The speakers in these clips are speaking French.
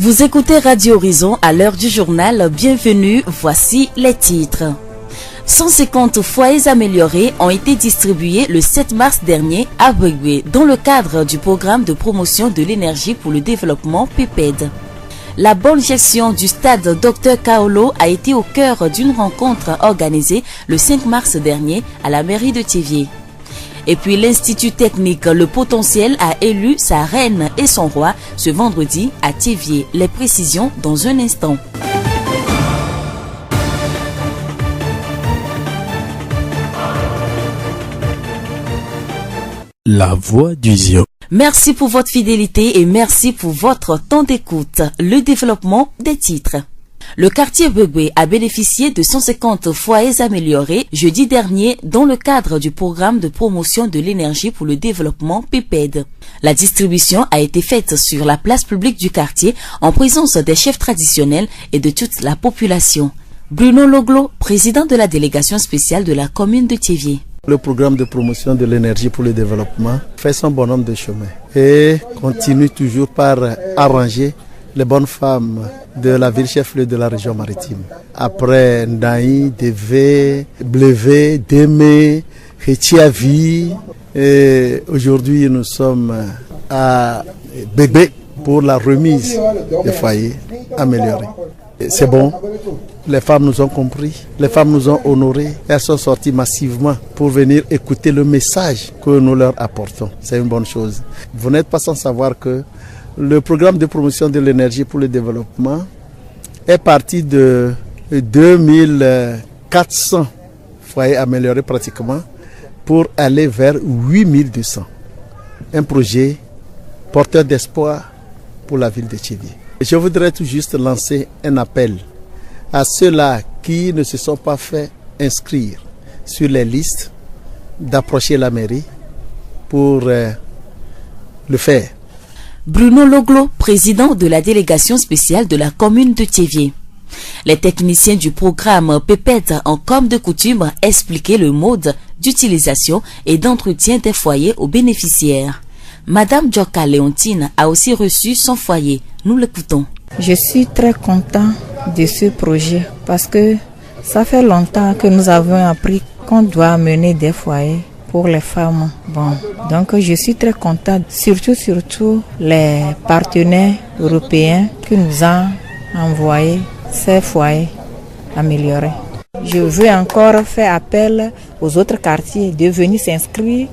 Vous écoutez Radio Horizon à l'heure du journal. Bienvenue, voici les titres. 150 foyers améliorés ont été distribués le 7 mars dernier à Begwe dans le cadre du programme de promotion de l'énergie pour le développement PEPED. La bonne gestion du stade Dr Kaolo a été au cœur d'une rencontre organisée le 5 mars dernier à la mairie de Thiévié. Et puis l'Institut technique Le Potentiel a élu sa reine et son roi ce vendredi à Thiévié. Les précisions dans un instant. La voix du Zion. Merci pour votre fidélité et merci pour votre temps d'écoute. Le développement des titres. Le quartier Begwe a bénéficié de 150 foyers améliorés jeudi dernier dans le cadre du programme de promotion de l'énergie pour le développement PEPED. La distribution a été faite sur la place publique du quartier en présence des chefs traditionnels et de toute la population. Bruno Loglo, président de la délégation spéciale de la commune de Thiévié. Le programme de promotion de l'énergie pour le développement fait son bonhomme de chemin et continue toujours par arranger les bonnes femmes de la ville chef-lieu de la région maritime. Après Ndaï, Devé, Blevé, Démé, Hétiavi, et aujourd'hui nous sommes à Bébé pour la remise des foyers améliorés. C'est bon, les femmes nous ont compris, les femmes nous ont honorés, elles sont sorties massivement pour venir écouter le message que nous leur apportons. C'est une bonne chose. Vous n'êtes pas sans savoir que le programme de promotion de l'énergie pour le développement est parti de 2400 foyers améliorés pratiquement pour aller vers 8200. Un projet porteur d'espoir pour la ville de Thiévié. Je voudrais tout juste lancer un appel à ceux-là qui ne se sont pas fait inscrire sur les listes d'approcher la mairie pour le faire. Bruno Loglo, président de la délégation spéciale de la commune de Thiévié. Les techniciens du programme PEPED ont comme de coutume expliqué le mode d'utilisation et d'entretien des foyers aux bénéficiaires. Madame Djoka Léontine a aussi reçu son foyer. Nous l'écoutons. Je suis très content de ce projet parce que ça fait longtemps que nous avons appris qu'on doit mener des foyers pour les femmes. Donc je suis très content, surtout les partenaires européens qui nous ont envoyé ces foyers améliorés. Je veux encore faire appel aux autres quartiers de venir s'inscrire.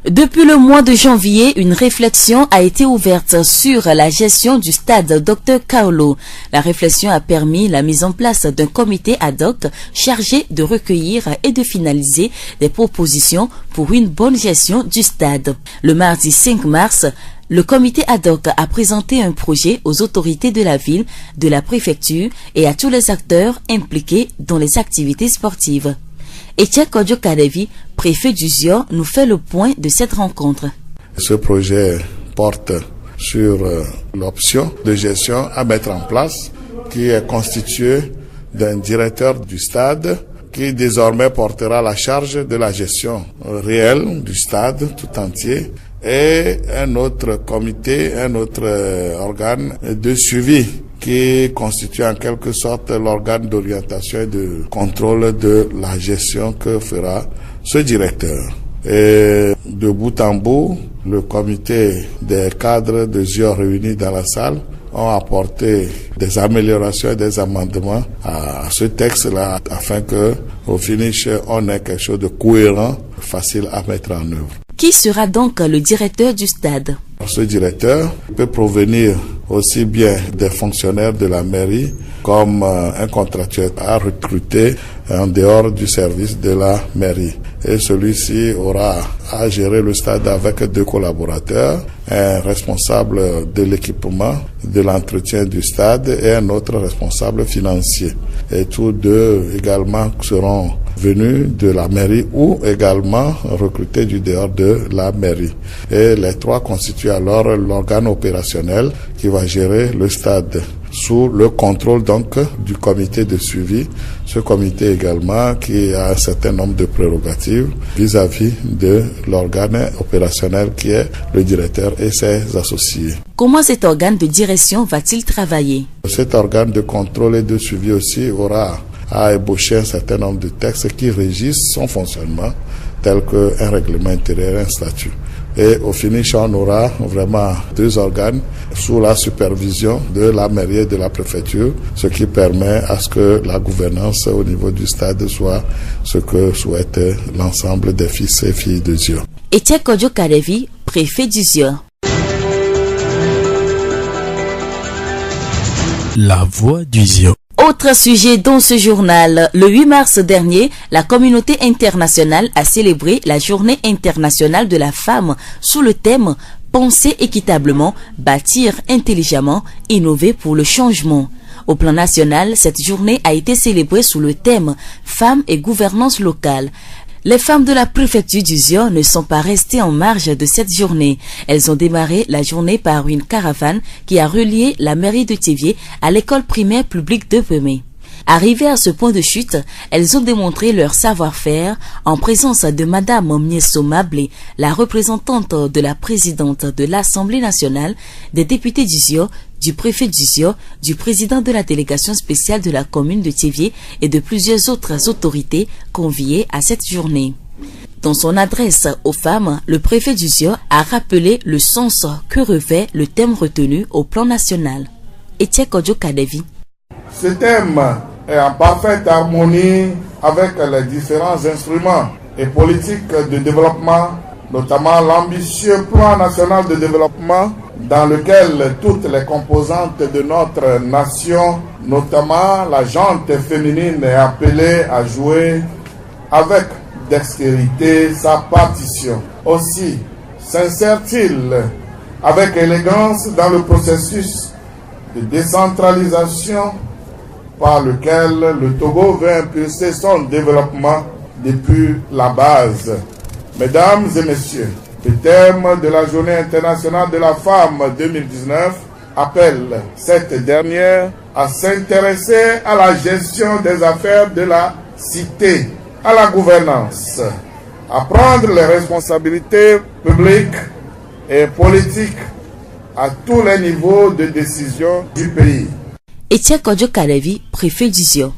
Depuis le mois de janvier, une réflexion a été ouverte sur la gestion du stade Dr Kaolo. La réflexion a permis la mise en place d'un comité ad hoc chargé de recueillir et de finaliser des propositions pour une bonne gestion du stade. Le mardi 5 mars, le comité ad hoc a présenté un projet aux autorités de la ville, de la préfecture et à tous les acteurs impliqués dans les activités sportives. Etienne Kodjo Kadevi, préfet du Zion, nous fait le point de cette rencontre. Ce projet porte sur l'option de gestion à mettre en place qui est constituée d'un directeur du stade qui désormais portera la charge de la gestion réelle du stade tout entier et un autre comité, un autre organe de suivi qui constitue en quelque sorte l'organe d'orientation et de contrôle de la gestion que fera ce directeur. Et de bout en bout, le comité des cadres de Zion réunis dans la salle ont apporté des améliorations et des amendements à ce texte-là afin que, au finish, on ait quelque chose de cohérent, facile à mettre en œuvre. Qui sera donc le directeur du stade? Ce directeur peut provenir aussi bien des fonctionnaires de la mairie comme un contractuel à recruter en dehors du service de la mairie. Et celui-ci aura à gérer le stade avec 2 collaborateurs, un responsable de l'équipement, de l'entretien du stade et un autre responsable financier. Et tous 2 également seront venus de la mairie ou également recrutés du dehors de la mairie. Et les 3 constituent alors l'organe opérationnel qui va gérer le stade. sous le contrôle donc du comité de suivi. Ce comité également qui a un certain nombre de prérogatives vis-à-vis de l'organe opérationnel qui est le directeur et ses associés. Comment cet organe de direction va-t-il travailler? Cet organe de contrôle et de suivi aussi aura à ébaucher un certain nombre de textes qui régissent son fonctionnement, tels qu'un règlement intérieur, un statut. Et au finish, on aura vraiment 2 organes sous la supervision de la mairie et de la préfecture, ce qui permet à ce que la gouvernance au niveau du stade soit ce que souhaite l'ensemble des fils et filles de Zio. Etienne Kodjo Kadevi, préfet du Zio. La voix du Zio. Autre sujet dans ce journal, le 8 mars dernier, la communauté internationale a célébré la Journée internationale de la femme sous le thème « Penser équitablement, bâtir intelligemment, innover pour le changement ». Au plan national, cette journée a été célébrée sous le thème « Femmes et gouvernance locale ». Les femmes de la préfecture du Zio ne sont pas restées en marge de cette journée. Elles ont démarré la journée par une caravane qui a relié la mairie de Théviers à l'école primaire publique de Pemé. Arrivées à ce point de chute, elles ont démontré leur savoir-faire en présence de Madame Miesso Mablé, la représentante de la présidente de l'Assemblée nationale, des députés du Zio, du préfet du Zio, du président de la délégation spéciale de la commune de Théviers et de plusieurs autres autorités conviées à cette journée. Dans son adresse aux femmes, le préfet du Zio a rappelé le sens que revêt le thème retenu au plan national. Etienne Kodjo Kadevi. Ce thème est en parfaite harmonie avec les différents instruments et politiques de développement, notamment l'ambitieux plan national de développement dans lequel toutes les composantes de notre nation, notamment la gente féminine, est appelée à jouer avec dextérité sa partition. Aussi s'insère-t-il avec élégance dans le processus de décentralisation par lequel le Togo veut impulser son développement depuis la base. Mesdames et messieurs, le thème de la Journée internationale de la femme 2019 appelle cette dernière à s'intéresser à la gestion des affaires de la cité, à la gouvernance, à prendre les responsabilités publiques et politiques à tous les niveaux de décision du pays. Etienne Kodjo Kadevi, préfet du Zio.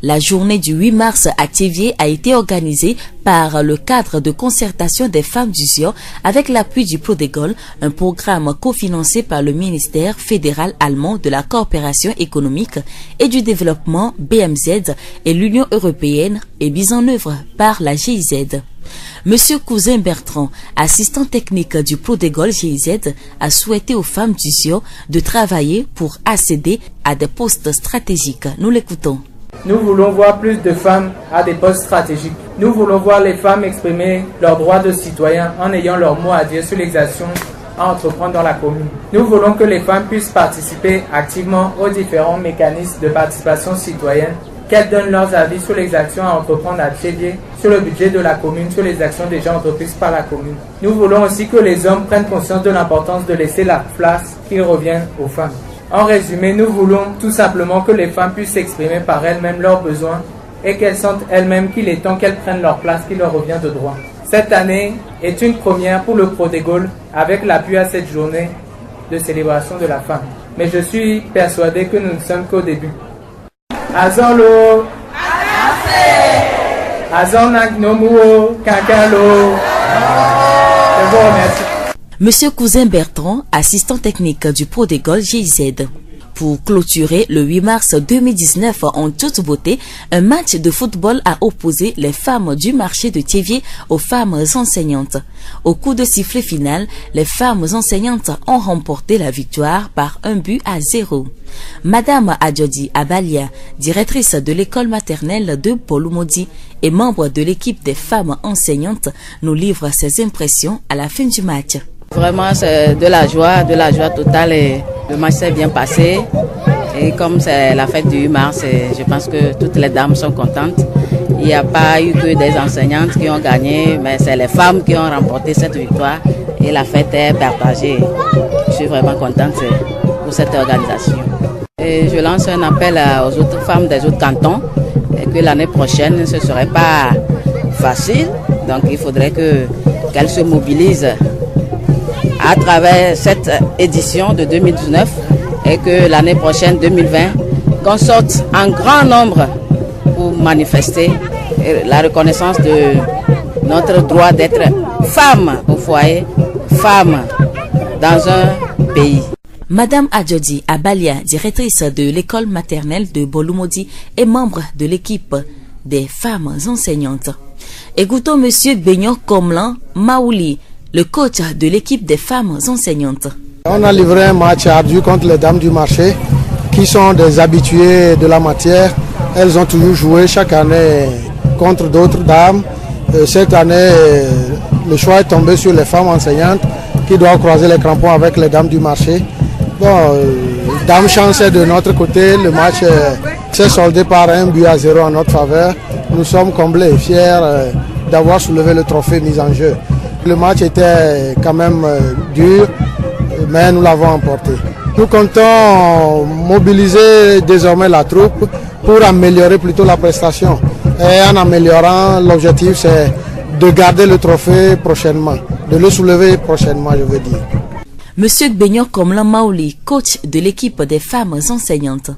La journée du 8 mars à Théviers a été organisée par le cadre de concertation des femmes du Zio avec l'appui du Prodégol, un programme cofinancé par le ministère fédéral allemand de la coopération économique et du développement BMZ et l'Union européenne et mis en œuvre par la GIZ. Monsieur Cousin Bertrand, assistant technique du Prodégol GIZ, a souhaité aux femmes du Zio de travailler pour accéder à des postes stratégiques. Nous l'écoutons. Nous voulons voir plus de femmes à des postes stratégiques. Nous voulons voir les femmes exprimer leurs droits de citoyens en ayant leur mot à dire sur les actions à entreprendre dans la commune. Nous voulons que les femmes puissent participer activement aux différents mécanismes de participation citoyenne, qu'elles donnent leurs avis sur les actions à entreprendre à Théviers, sur le budget de la commune, sur les actions déjà entreprises par la commune. Nous voulons aussi que les hommes prennent conscience de l'importance de laisser la place qui revient aux femmes. En résumé, nous voulons tout simplement que les femmes puissent s'exprimer par elles-mêmes leurs besoins et qu'elles sentent elles-mêmes qu'il est temps qu'elles prennent leur place qui leur revient de droit. Cette année est une première pour le Prodégol avec l'appui à cette journée de célébration de la femme. Mais je suis persuadé que nous ne sommes qu'au début. Azolo, Azonak Nomuo, Kankalo. Je vous remercie. Monsieur Cousin Bertrand, assistant technique du Prodégol GIZ. Pour clôturer le 8 mars 2019 en toute beauté, un match de football a opposé les femmes du marché de Théviers aux femmes enseignantes. Au coup de sifflet final, les femmes enseignantes ont remporté la victoire par 1-0. Madame Adjodi Abalia, directrice de l'école maternelle de Polumodi et membre de l'équipe des femmes enseignantes, nous livre ses impressions à la fin du match. Vraiment, c'est de la joie totale et le match s'est bien passé. Et comme c'est la fête du 8 mars, je pense que toutes les dames sont contentes. Il n'y a pas eu que des enseignantes qui ont gagné, mais c'est les femmes qui ont remporté cette victoire et la fête est partagée. Je suis vraiment contente pour cette organisation. Et lance un appel aux autres femmes des autres cantons et que l'année prochaine, ce ne serait pas facile. Donc il faudrait qu'elles se mobilisent à travers cette édition de 2019 et que l'année prochaine, 2020, qu'on sorte en grand nombre pour manifester la reconnaissance de notre droit d'être femme au foyer, femme dans un pays. Madame Adjodi Abalia, directrice de l'école maternelle de Bolumodi et membre de l'équipe des femmes enseignantes. Écoutons Monsieur Benyo Komlan Maouli, le coach de l'équipe des femmes enseignantes. On a livré un match ardu contre les dames du marché qui sont des habituées de la matière. Elles ont toujours joué chaque année contre d'autres dames. Cette année, le choix est tombé sur les femmes enseignantes qui doivent croiser les crampons avec les dames du marché. Bon, dame chance de notre côté, le match s'est soldé par 1-0 en notre faveur. Nous sommes comblés et fiers d'avoir soulevé le trophée mis en jeu. Le match était quand même dur, mais nous l'avons emporté. Nous comptons mobiliser désormais la troupe pour améliorer plutôt la prestation. Et en améliorant, l'objectif c'est de garder le trophée prochainement, de le soulever prochainement, je veux dire. Monsieur Benyo Komlan Maouli, coach de l'équipe des femmes enseignantes.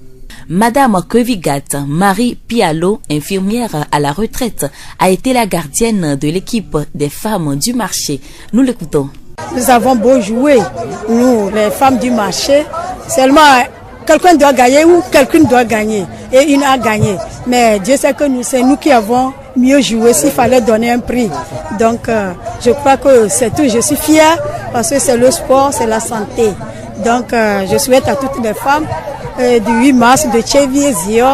Madame Kevigat Marie Pialo, infirmière à la retraite, a été la gardienne de l'équipe des femmes du marché. Nous l'écoutons. Nous avons beau jouer, nous, les femmes du marché, seulement quelqu'un doit gagner ou quelqu'un doit gagner. Et une a gagné. Mais Dieu sait que c'est nous qui avons mieux joué s'il fallait donner un prix. Donc je crois que c'est tout. Je suis fière parce que c'est le sport, c'est la santé. Donc je souhaite à toutes les femmes du 8 mars de Tchevi, Zio,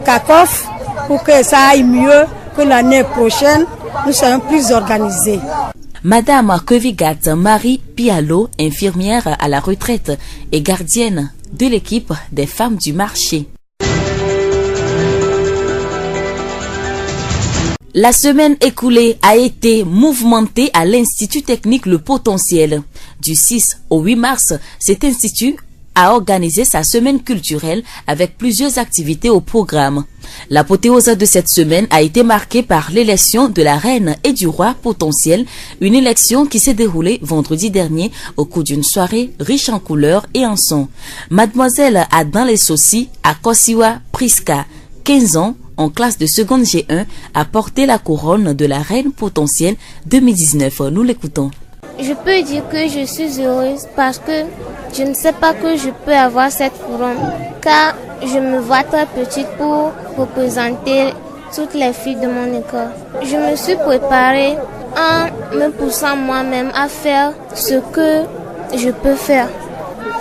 Kakov, pour que ça aille mieux, que l'année prochaine, nous soyons plus organisés. Madame Kevigat Marie Pialo, infirmière à la retraite et gardienne de l'équipe des femmes du marché. La semaine écoulée a été mouvementée à l'Institut technique Le Potentiel. Du 6 au 8 mars, cet institut a organisé sa semaine culturelle avec plusieurs activités au programme. L'apothéose de cette semaine a été marquée par l'élection de la reine et du roi potentiel, une élection qui s'est déroulée vendredi dernier au cours d'une soirée riche en couleurs et en sons. Mademoiselle Adan Lesossi Akosiwa Priska, 15 ans, en classe de seconde G1, a porté la couronne de la reine potentielle 2019. Nous l'écoutons. Je peux dire que je suis heureuse parce que je ne sais pas que je peux avoir cette couronne, car je me vois très petite pour représenter toutes les filles de mon école. Je me suis préparée en me poussant moi-même à faire ce que je peux faire.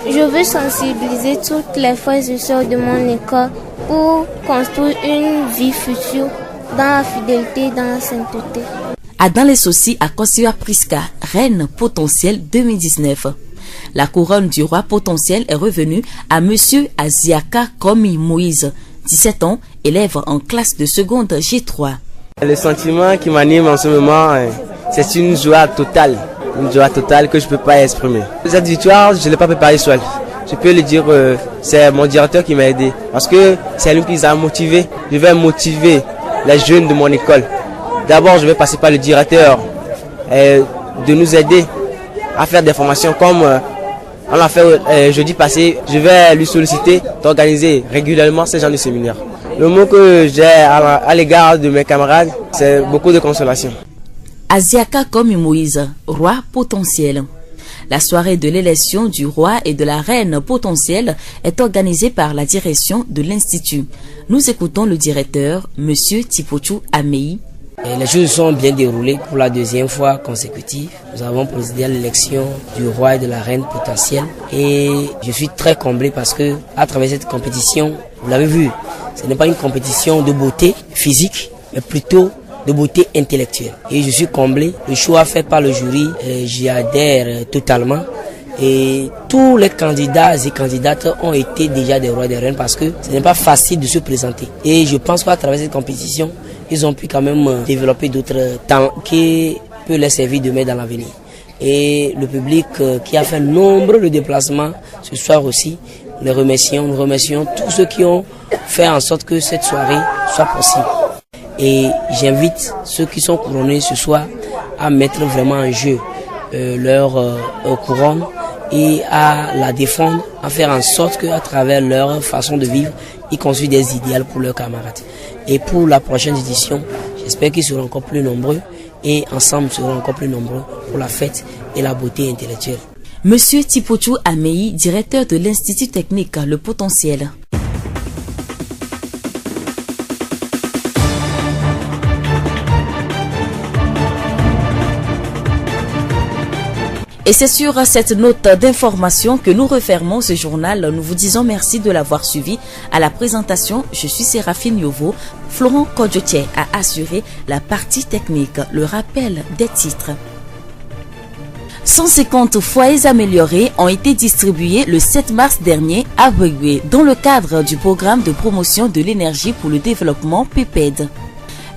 Je veux sensibiliser toutes les frères et sœurs de mon école pour construire une vie future dans la fidélité et dans la sainteté. Adan Lesossi Akosiwa Priska, reine potentielle 2019. La couronne du roi potentiel est revenue à Monsieur Aziaka Komi Moïse, 17 ans, élève en classe de seconde G3. Le sentiment qui m'anime en ce moment, c'est une joie totale que je ne peux pas exprimer. Cette victoire, je ne l'ai pas préparée seule. Je peux le dire, c'est mon directeur qui m'a aidé, parce que c'est lui qui nous a motivés. Je vais motiver les jeunes de mon école. D'abord, je vais passer par le directeur de nous aider à faire des formations comme on l'a fait jeudi passé. Je vais lui solliciter d'organiser régulièrement ce genre de séminaire. Le mot que j'ai à l'égard de mes camarades, c'est beaucoup de consolation. Aziaka Komi Moïse, roi potentiel. La soirée de l'élection du roi et de la reine potentielle est organisée par la direction de l'Institut. Nous écoutons le directeur, Monsieur Tipochou Amei. Les choses sont bien déroulées pour la deuxième fois consécutive. Nous avons procédé à l'élection du roi et de la reine potentielle. Et je suis très comblé parce que à travers cette compétition, vous l'avez vu, ce n'est pas une compétition de beauté physique, mais plutôt de beauté intellectuelle. Et je suis comblé. Le choix fait par le jury, j'y adhère totalement. Et tous les candidats et candidates ont été déjà des rois et des reines parce que ce n'est pas facile de se présenter. Et je pense qu'à travers cette compétition, ils ont pu quand même développer d'autres talents qui peuvent les servir demain dans l'avenir. Et le public qui a fait nombre de déplacements ce soir aussi les remercions. Nous remercions tous ceux qui ont fait en sorte que cette soirée soit possible. Et j'invite ceux qui sont couronnés ce soir à mettre vraiment en jeu leur couronne et à la défendre, à faire en sorte qu'à travers leur façon de vivre, ils construisent des idéaux pour leurs camarades. Et pour la prochaine édition, j'espère qu'ils seront encore plus nombreux et ensemble seront encore plus nombreux pour la fête et la beauté intellectuelle. Monsieur Tipochou Amei, directeur de l'Institut technique Le Potentiel. Et c'est sur cette note d'information que nous refermons ce journal. Nous vous disons merci de l'avoir suivi. À la présentation, je suis Séraphine Yovo. Florent Kodjotier a assuré la partie technique, le rappel des titres. 150 foyers améliorés ont été distribués le 7 mars dernier à Bwegwe dans le cadre du programme de promotion de l'énergie pour le développement PPED.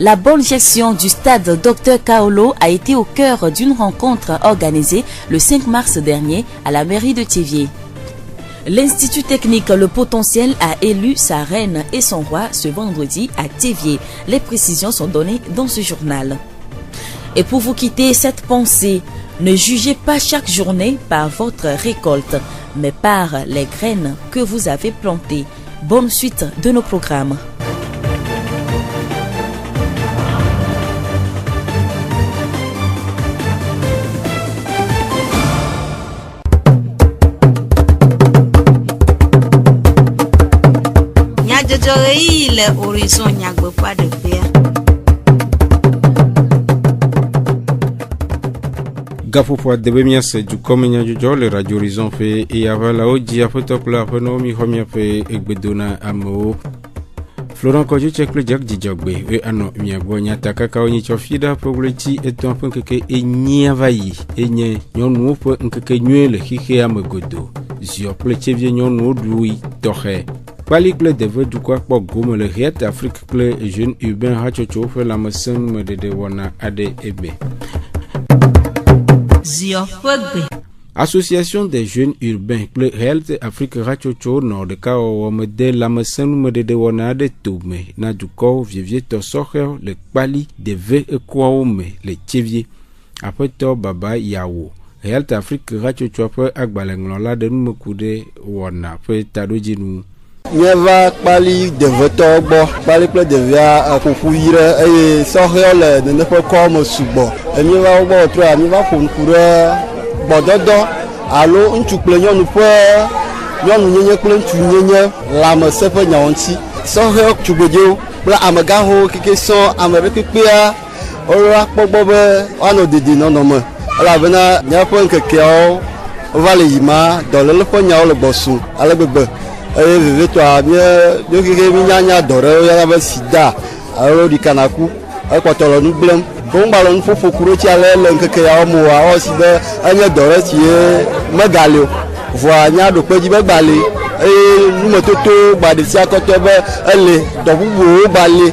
La bonne gestion du stade Dr Kaolo a été au cœur d'une rencontre organisée le 5 mars dernier à la mairie de Théviers. L'Institut technique Le Potentiel a élu sa reine et son roi ce vendredi à Théviers. Les précisions sont données dans ce journal. Et pour vous quitter cette pensée, ne jugez pas chaque journée par votre récolte, mais par les graines que vous avez plantées. Bonne suite de nos programmes. Gafopo debemia se jukomenya jujo le radio horizon fe e avala oji afotokla penomi homia fe egbedona amo Florent Kodjotier le jak dijogbe e ano miabonya takaka onyi chofida pogleti eton penkeke enyavayi enye nyonu po nkeke nyele hike amegodo zio pleche vie nyonu odui tohe Palikle deve du quoi pour gomme le riet Afrique clé jeune urbain hachocho fait la maison de wana ade ebe. Association des jeunes urbains clé Health Afrique hachocho nord de kao de la maison de wana ade toume na du ko vieux to socher le pali deve e kwaome le tchevie après to baba yawo Health Afrique hachocho pe agbalenglola de nous kude wana pe tadojinu Nyeva kpali deveto gbo kpali kple devia kukuire eye sɔhɛ le neneƒe kɔme sugbɔ nyeva gbɔ tra nyeva ƒonuku ɖe gbɔdɔdɔ alo ŋutsu kple nyɔnu ƒe nyɔnunyenye kple ŋutsunyenye lãmesẽ ƒe nyawo ŋuti sɔhɛ tugbedewo kple amegawo keke sɔ ame ɖe kpekpea wola kpɔ gbɔ be woanɔ dedienɔnɔ me elabena míaƒe ŋkekeawo wova le yima dɔléle ƒe nyawo le gbɔsum ale gbegbe eye vevetoa mie keke mi nyanya dɔ ɖe yɔna be sida alo ɖikanaku ekpɔtɔ le nu gblẽm gomgbalẽ nuƒoƒo ku ɖo tsi ale le ŋkeke yawo me woa ɔsi be enye dɔ ɖe si megali o vɔa nya ɖo kpe dzi be gbali eye numetoto gbaɖe sia kɔtɔ be ele dɔ bubuwo gbali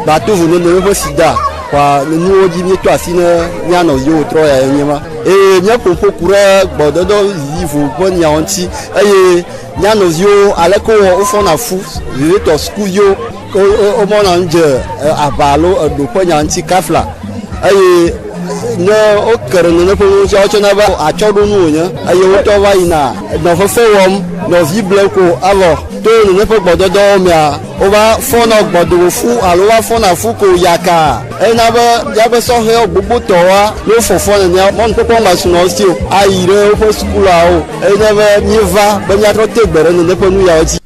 gbato vo nene ƒe sida xɔa nuwo dzi míeto asi ne míanɔ yiwo trɔ ya nye ma eye míaƒoƒo ku ɖe gbɔdɔdɔ yivo ƒe nyawo ŋuti eye nyɔnuviwo ale ko wofɔna fu vivitɔ sukuviwo womɔna nu dze aba alo eɖoƒe nya ŋuti kafla eye ne woke ɖe nene ƒe ŋutia wotsɔna be atsɔɖonu wònye eye wotɔ va yina nɔ fefe wɔm nɔvi blem ko avɔ to nene ƒe gbɔdɔdɔwo mea wova fɔna gbɔdowofu alo va fɔna fu ko yaka eyina be míaƒe sɔhɛwo gbogbotɔwoa ne wofɔfɔ nenea mɔnukpɔkpɔ masunɔ si o ayi ɖe woƒe sukulawo eyina be míeva be míatrɔ te gbe ɖe nene ƒe nu yawo dzi.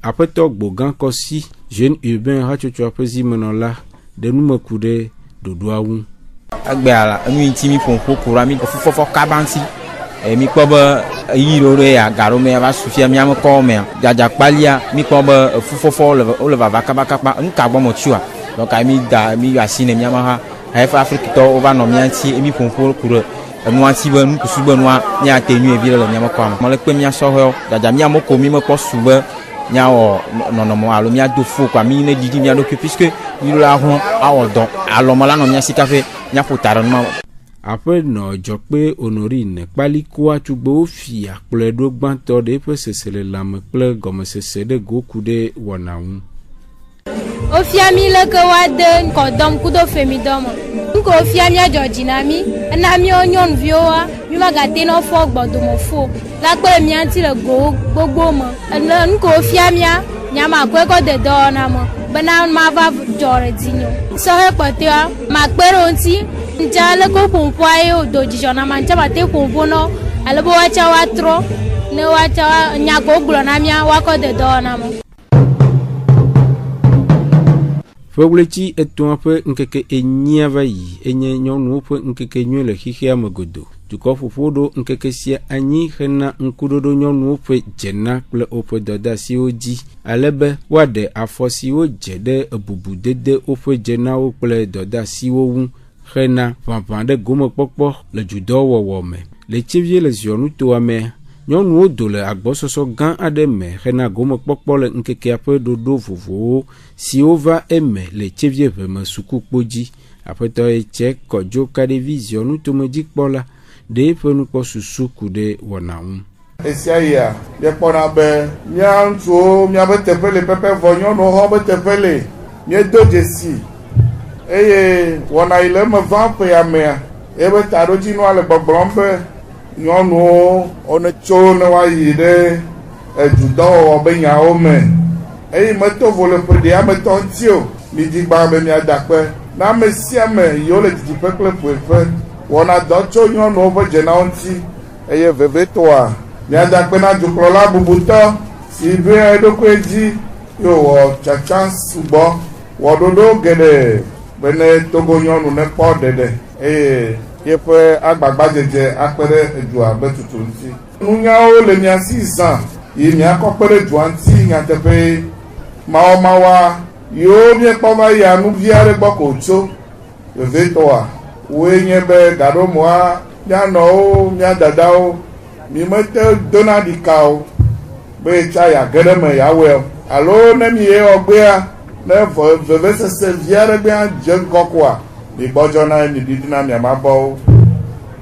Aƒetɔ Gbogan Kɔsi jeune urbain hatsotso ƒe zimenɔla de numeku ɖe ɖoɖoa ŋu. Agbe ala enu ŋuti mi ƒoƒo kura mi fufɔfɔ kaba ŋuti mi kpɔ be yi ɖo ɖe agaro me va sufia miame kɔwo mea dzadzakpalia mi kpɔ be fufɔfɔ wole vava kabakaba nu ka gbɔ me tsioa donc mi da mi asi ne miame ha eƒe afrikitɔwo va nɔ mia ŋuti mi ƒoƒo ku ɖe enua ŋuti be nukusu be nua miate nyuie vi le miame kɔa me mele kpe mia sɔhɛwo dzadza miame ko mi mekpɔ su be miawɔ nɔnɔmɔ alo miado fo kɔa mi ne didi mia ɖokui puisque mi la hlɔ awɔ dɔ alɔmɔ la nɔ mia si kafe miaƒo ta ɖe numa. Après no jokpe honorine paliko atugbo fi akple do gbanto de pe sesele lam kple gome sesede goku de wanawu. Ofiami le ke wade kodom kudo femidom. Nko ofiami ajojinami, nami onyon vioa, mi magate no fo gbodomo fo. La pe mi anti le gbogbo mo. Nko ofiami nyama kweko de do na mo. Bana ma va jore dinyo. So he potea ma peronti njale ko pompoaye do dijona mancha bate pompono alebo wacha watro ne wacha nyako glona mia wako de do na mo. Foblechi eton pe nkeke enyia vayi enye nyonu pe nkeke nywele hihia magodo. Duko fufodo nkeke sia anyi hena nkudodo nyonu pe jena kple ope doda si oji alebe wade afosi o jede ebubu dede ope jena o kple doda si owu hena pampan de gome pokpo le judo wowome le chevie le zionu to ame nyɔnu wo do le agbɔsɔsɔ gã aɖe me hena gome kpɔkpɔ le nkekea ƒe ɖoɖo vovovowo siwo va eme le tsevie ʋe me sukukpo dzi. Aƒetɔ etse kɔdzo kaɖevi ziɔnu tomedzikpɔla ɖe eƒe nukpɔ susu ku ɖe wɔna ŋu. Esia yia miekpɔna be mía ŋutsuwo miabe teƒe le pepe vɔ nyɔnuwo hã be teƒe le miedo dzesi eye wɔna yi le eme va ƒea mea ebe taɖodzinua le gbɔgblɔm be nyɔnuwo wone tso ne woayi ɖe edudɔwɔwɔ be nyawo me eye meto vo le ƒe ɖe ame tɔ ŋuti o midzigba be miada kpe na ame sia ame yiwo le didiƒe kple ƒoeƒe wɔna dɔ tso nyɔnuwo ƒe dzenawo ŋuti eye vevetɔa miada kpe na dukplɔla bubutɔ si ɖo eɖokui dzi ye wòwɔ tsatsa sugbɔ wɔ ɖoɖo geɖe bene togo nyɔnu nekpɔ ɖeɖe eye yeƒe agbagbadzedze akpe ɖe edua be tutu ŋuti. Nunyawo le mia si zã yi miakɔ kpe ɖe dua ŋuti nyateƒe mawoa yiwo miekpɔ va yia nuvi aɖe gbɔ ko tso vevetɔa woe nye be gaɖomoa mianɔwo mia dadawo mi mete dona ɖika o be tsa yage ɖe me yawɔe o alo ne mi ye wɔgbea ne vevesese vi aɖe gbea dze ŋkɔ koa mi gbɔdzɔ na mi ɖiɖi na mia mabɔwo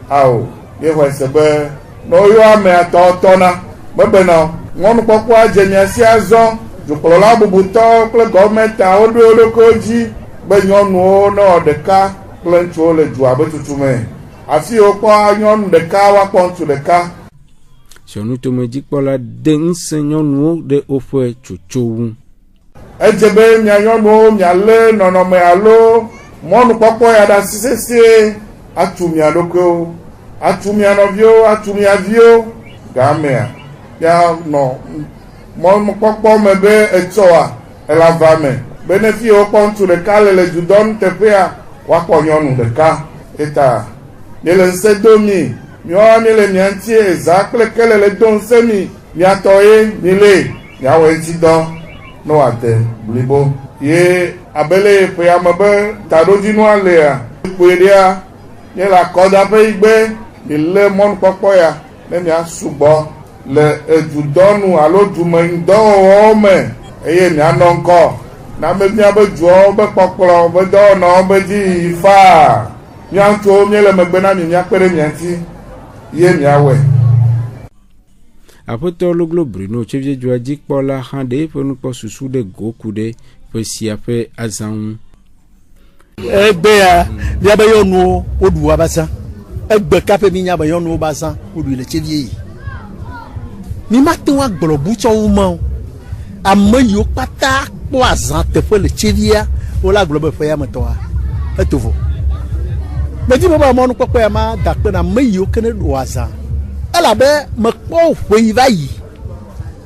ao yexɔ se be ne woyɔ ame atɔ na mebena ŋɔnukpɔkpɔ adze mia si azɔ dukplɔla bubutɔ kple gɔmɛnta woɖo wo ɖokuiwo dzi be nyɔnuwo ne wɔ ɖeka kple ŋutsuwo le dua be tutu me afi wokpɔ nyɔnu ɖeka woakpɔ ŋutsu ɖeka. Ziɔnutomedzikpɔla de ŋusẽ nyɔnuwo ɖe woƒe tsotso ŋu. Edze be mia nyɔnuwo mialé nɔnɔme alo mɔnukpɔkpɔ ya ɖe asi sesĩe atu mia ɖokuiwo atu mia nɔviwo atu mia viwo gamea mianɔ mɔnukpɔkpɔ me be etsɔa elava me be ne fi wokpɔ ŋutsu ɖeka le dudɔnu teƒea woakpɔ nyɔnu ɖeka eta miele ŋusẽ do mi miawoa miele mia ŋuti eza kple kele le do ŋusẽ mi miatɔ ye miele miawɔ ŋuti dɔ ne wòade blibo ye abele ƒea me be taɖodzinua lea kpoe ɖea nye le akɔdaƒe yi gbe milé mɔnukpɔkpɔ ya ne miasugbɔ le edudɔnu alo dumeŋudɔwɔwɔwo me eye mianɔ ŋkɔ na me miabe duawo be kpɔkplɔ be dɔwɔnawo be dzi yiyi faa mia ŋutsuwo miele megbe na mi miakpe ɖe mia ŋuti ye miawɔe. Aƒetɔ Loglo Bruno Tseviedzua dzikpɔla hã ɖe eƒe nukpɔ susu ɖe goku ɖe ƒe sia ƒe azã ŋu. Egbea miabe nyɔnuwo woɖu wobe azã egbe kaƒe mi nya be nyɔnuwo be azã woɖui le tsevie yi mi mate ŋu agblɔ butsɔwu ma o ame yiwo kpata kpɔ azã teƒe le tsevia wole agblɔ be ƒe ya me tɔa eto vɔ medi be mɔnukpɔkpɔ ya ma da kpe na ame yiwo ke ne ɖo azã elabe mekpɔ ƒe yi va yi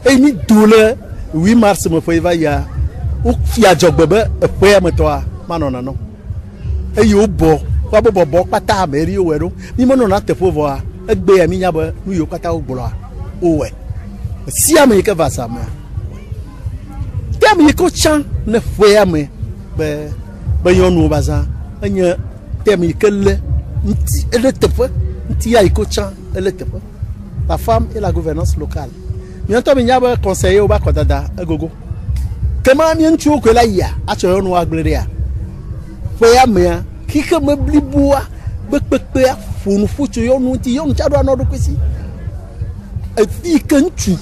eye mi do le 8 mars me ƒe yi va yia wofia dzɔgbe be ƒe ya me tɔa manɔ nanɔ eye wobɔ woabe bɔbɔ kpata ame ɖi wowɔe ɖo mi menɔna teƒe vɔa egbe ya mi nya be nu yiwo kpata wogblɔa wowɔe si ame yi ke va sa mea te ame yi ke wotsã ne ƒea me be nyɔnuwo ba zã enye te ame yi ke lé ŋuti ele teƒe ŋuti ya yi ke wotsã ele teƒe la femme et la gouvernance locale mientɔ mi nya be conseiller wo ba kɔdada egogo kema mi ŋutsuwo koe la yia atsɔ nyɔnuwo agblẽ ɖea ƒea mea xixeme bliboa Bekpekpe fonu futu yonu ti yonu chado anodo kwesi. E kanchu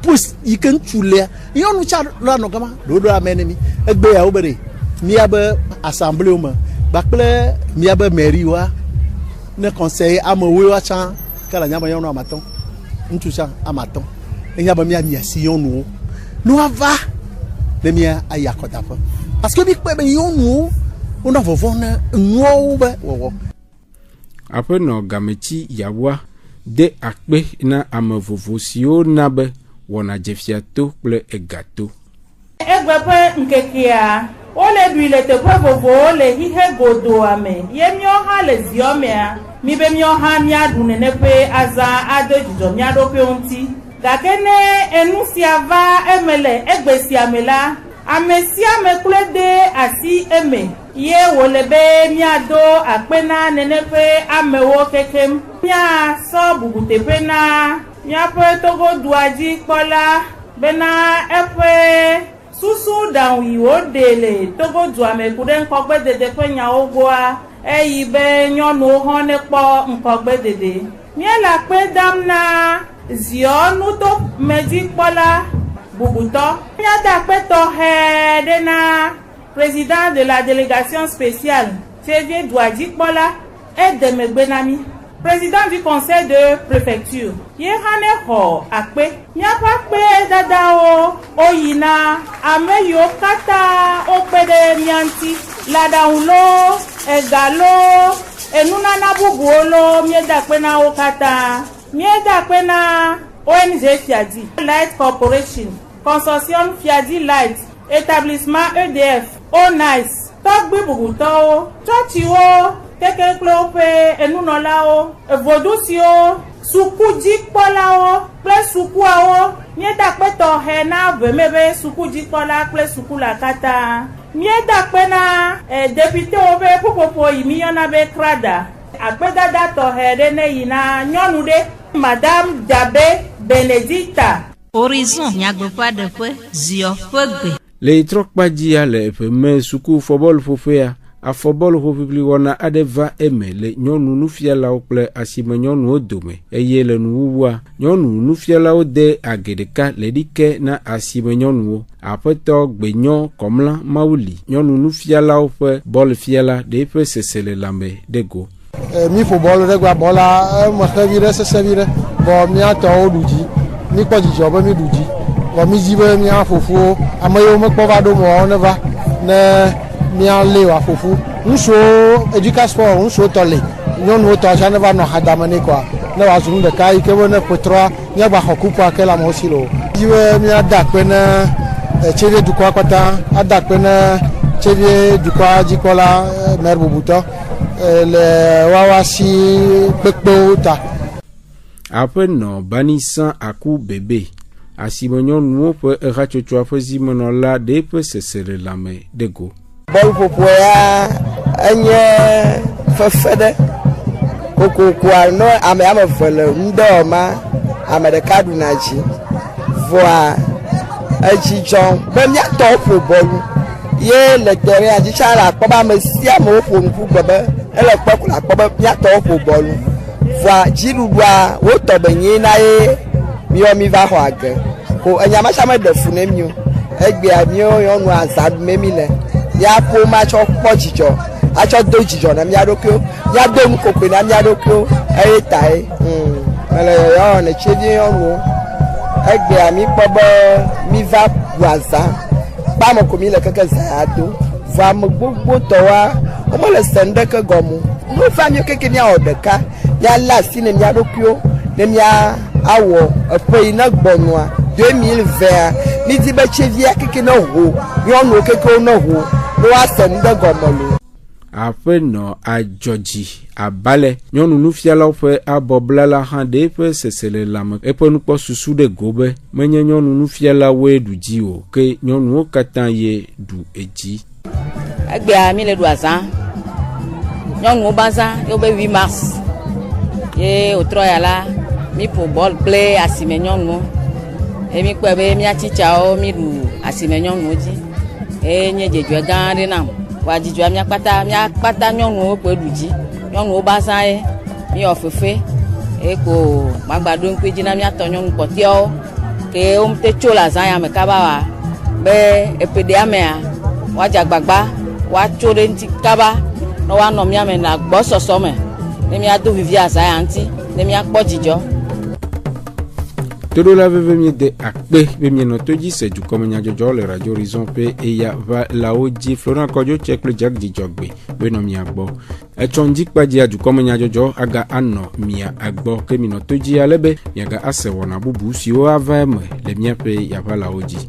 pus ikanchu le yonu chado no gama dodo amenemi egbe ya obere mi abe assemblée o ma bakple mi abe mairie wa ne conseil amowe wa chan kala nyama yonu amaton ntu chan amaton enyaba mi amiasi yonu no ava le mi ayakota fa parce que bi pe yonu on a vovona nuo be wo après no gameti yawa de akpe na amevovosio na be wona jefiato ple egato egbepe nkekia ole duile te vovo le hihe godo ame yemio ha le ziomea mi be mio ha mi adune pe aza ado jijo mi ado pe onti gakene enusia va emele egbesia mela amesia mekule de asi eme ye wolebe miado akpena nenepe amewo kekem mia so bubute pena mia pe togo duaji kola bena epe susu dawi odele togo duame kuden kokbe dede pe nya ogwa eyi be nyonu hone po nkogbe dede mia la pe damna zionu to meji kola bubuto mia da pe to he dena président de la délégation spéciale, Xavier Douadji Bola, et de Megbenami, président du conseil de préfecture. Yehane ho akpe, nyapa pe dadao, oyina, ameyo kata, opede mianti, ladaulo, egalo, enunana bubuolo, mieda kwena okata, mieda kwena ONG Fiadi, Light Corporation, Consortium Fiadi Light, établissement EDF, Nice, Togbi Buguto, Chochio, Teke Klope, Enunolao, Vodusio, Sukuji Polao, Ple Sukuao, Mieda Peto Hena, Vemebe, Sukuji Pola, Ple Sukula Kata, Mieda Pena, député Ove, Popopo, Imiona Be Krada, Apeda Dato Hedene Ina, Nyonude, Madame Dabe Benedicta. Horizon, Nyagbepa de Pe, Zio, Pegbe. Le trokpadia le me suku football fofea a football fofibli wona adeva eme le nyonu nufiala ople asime nyonu odome eye le nuwa nyonu nufiala ode agedeka le dike na asime nyonu apeto gbenyo komla mauli nyonu nufiala ofe ball fiala de pe sesele lambe dego mi football de gwa bola mo servire se servire bo mi ato oduji mi ko jijo bo mi duji wa mi jibe mi afofu amayo mo ko va do mo neva ne mi ale wa fofu nso education sport nso tole nyon wo to ja neva no hadamane kwa ne wa zunu de kai ke wona potra nya ba hokupa ke la mo silo jibe mi ada pe na chede du kwa kwata ada pe na chede du kwa jikola merbubuto le wawa si pekpo ta après no banisan aku bébé asimonyon nou pe rachocho afozimono la de pe sesere lame dego bol popoya anye fefede koko kwa no ame fele ndoma ame de kaduna chi voa achi chon be mi to fo bolu ye le tere aji chara po ba me si amo fo nfu bebe ele po la po mi to fo bolu voa jirudwa wo to benyi na ye mi va ho age ko anyama chama de funemio egbe amio yonu azad memile ya po ma cho pojijo acho dojijo na mi adokyo ya do mu kokwe na mi adokyo tai ele yo ne chedi yonu egbe ami pobo mi va guaza ba mo ko mi le keke zaado va mo gbogbo to wa o mo le sende ke gomu mo fa mi keke ni odeka ya la sine mi adokyo ne mi awo epo ina gbonua 2020 mi ti be chevia keke na ho yonu keke na ho no asende gomolo après no a Georgie abale nyonu nufiala ofe aboblala hande pe sesele lam epo nupo susu de gobe menye nyonu nufiala we duji o ke nyonu o katan ye du eji agbe ami le du azan nyonu baza yo be 8 mars ye otro ya la mi pour ball play asime nyonu emi ko be mi aticha o mi du asime nyonu ji nye jeju gan ri na wa jiju mi akpata nyonu o pe duji nyɔnuwo bazã ye míwɔ fefe eko magbado ŋkpe dzi na míatɔ nyɔnu kpɔtɔewo ke womte tso le azã ya me kaba wa be epeɖea mea woadze agbagba woatso ɖe ŋuti kaba ne woanɔ míame le agbɔsɔsɔ me ne míado vivi azã ya ŋuti ne míakpɔ dzidzɔ. Toɖola veve mi de akpe be mienɔ to dzi se dukɔme nyadzɔdzɔ le Radio Horizon ƒe eya va lawo dzi Florent Kɔdzo tse kple Jack Dzidzɔgbe be nɔ mia gbɔ. Etsɔ ŋdzikpadzia dukɔme nyadzɔdzɔ aga anɔ mia agbɔ ke minɔ to dzi ale be miaga ase wɔna bubu siwo ava eme le miaƒe yava lawo dzi.